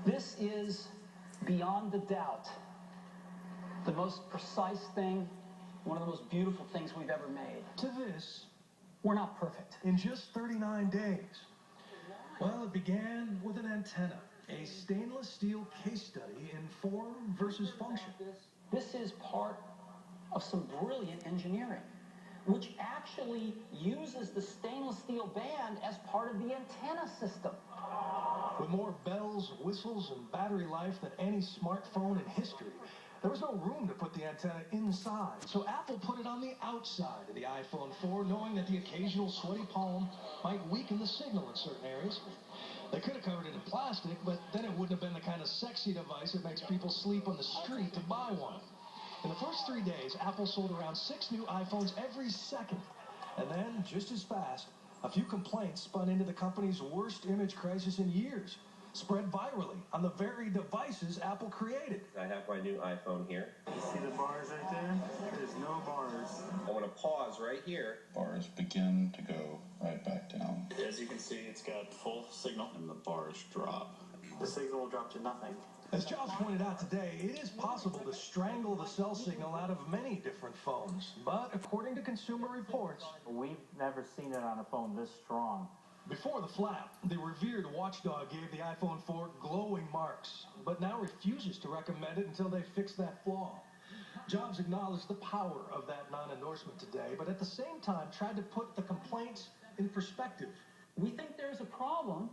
This is, beyond a doubt, the most precise thing, one of the most beautiful things we've ever made. To this, we're not perfect. In just 39 days. Well, it began with an antenna, a stainless steel case study in form versus function. This is part of some brilliant engineering, which actually uses the stainless steel band as part of the antenna system. With more bells, whistles, and battery life than any smartphone in history, there was no room to put the antenna inside. So Apple put it on the outside of the iPhone 4, knowing that the occasional sweaty palm might weaken the signal in certain areas. They could have covered it in plastic, but then it wouldn't have been the kind of sexy device that makes people sleep on the street to buy one. In the first 3 days, Apple sold around 6 new iPhones every second. And then, just as fast, a few complaints spun into the company's worst image crisis in years, spread virally on the very devices Apple created. I have my new iPhone here. You see the bars right there? There's no bars. I want to pause right here. Bars begin to go right back down. As you can see, it's got full signal, and the bars drop. The signal will drop to nothing. As Jobs pointed out today, it is possible to strangle the cell signal out of many different phones. But according to Consumer Reports, we've never seen it on a phone this strong. Before the flap, the revered watchdog gave the iPhone 4 glowing marks, but now refuses to recommend it until they fix that flaw. Jobs acknowledged the power of that non-endorsement today, but at the same time tried to put the complaints in perspective. We think there's a problem,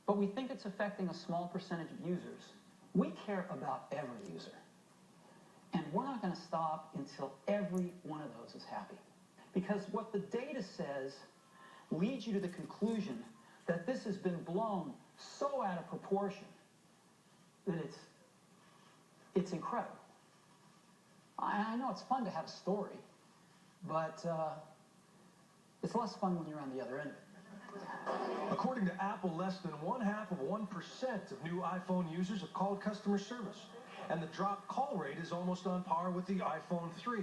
but we think it's affecting a small percentage of users. We care about every user. And we're not going to stop until every one of those is happy. Because what the data says leads you to the conclusion that this has been blown so out of proportion that it's incredible. I know it's fun to have a story, but it's less fun when you're on the other end of it. According to Apple, less than 0.5% of new iPhone users have called customer service, and the dropped call rate is almost on par with the iPhone 3.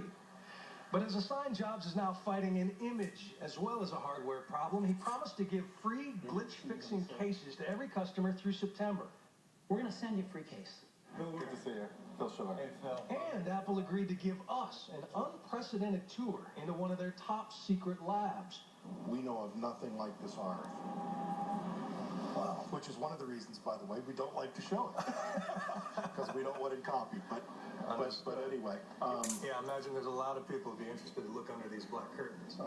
But as a sign Jobs is now fighting an image as well as a hardware problem, he promised to give free glitch-fixing cases to every customer through September. We're going to send you a free case. Good to see you. Phil Schiller. Hey, Phil. And Apple agreed to give us an unprecedented tour into one of their top secret labs. We know of nothing like this on Earth. Wow. Which is one of the reasons, by the way, we don't like to show it. Because we don't want it copied. But anyway. Yeah, I imagine there's a lot of people who'd be interested to look under these black curtains.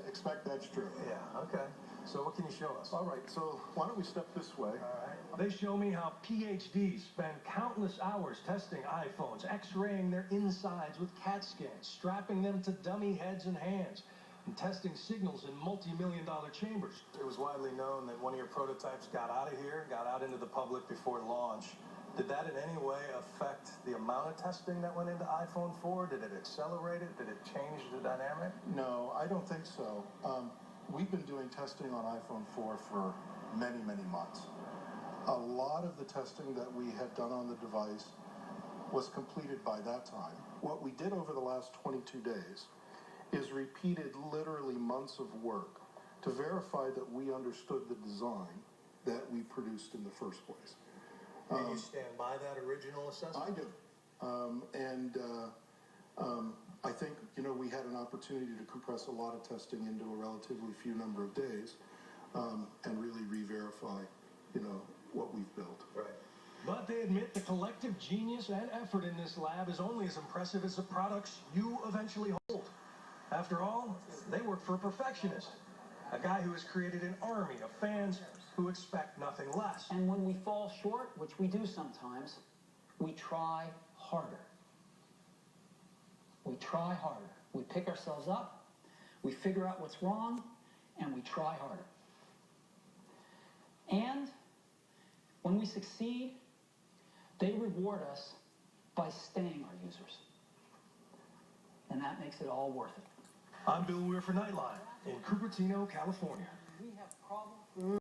Expect that's true. Yeah, okay. So what can you show us? All right, so why don't we step this way? All right. They show me how PhDs spend countless hours testing iPhones, x-raying their insides with CAT scans, strapping them to dummy heads and hands, and testing signals in multi-million-dollar chambers. It was widely known that one of your prototypes got out of here, got out into the public before launch. Did that in any way affect the amount of testing that went into iPhone 4? Did it accelerate it? Did it change the dynamic? No, I don't think so. We've been doing testing on iPhone 4 for many, many months. A lot of the testing that we had done on the device was completed by that time. What we did over the last 22 days is repeated literally months of work to verify that we understood the design that we produced in the first place. And you stand by that original assessment? I do. I think, we had an opportunity to compress a lot of testing into a relatively few number of days and really re-verify, what we've built. Right. But they admit the collective genius and effort in this lab is only as impressive as the products you eventually hold. After all, they work for a perfectionist, a guy who has created an army of fans who expect nothing less. And when we fall short, which we do sometimes, we try harder. We try harder. We pick ourselves up, we figure out what's wrong, and we try harder. And when we succeed, they reward us by staying our users. And that makes it all worth it. I'm Bill Weir for Nightline in Cupertino, California. We have problems.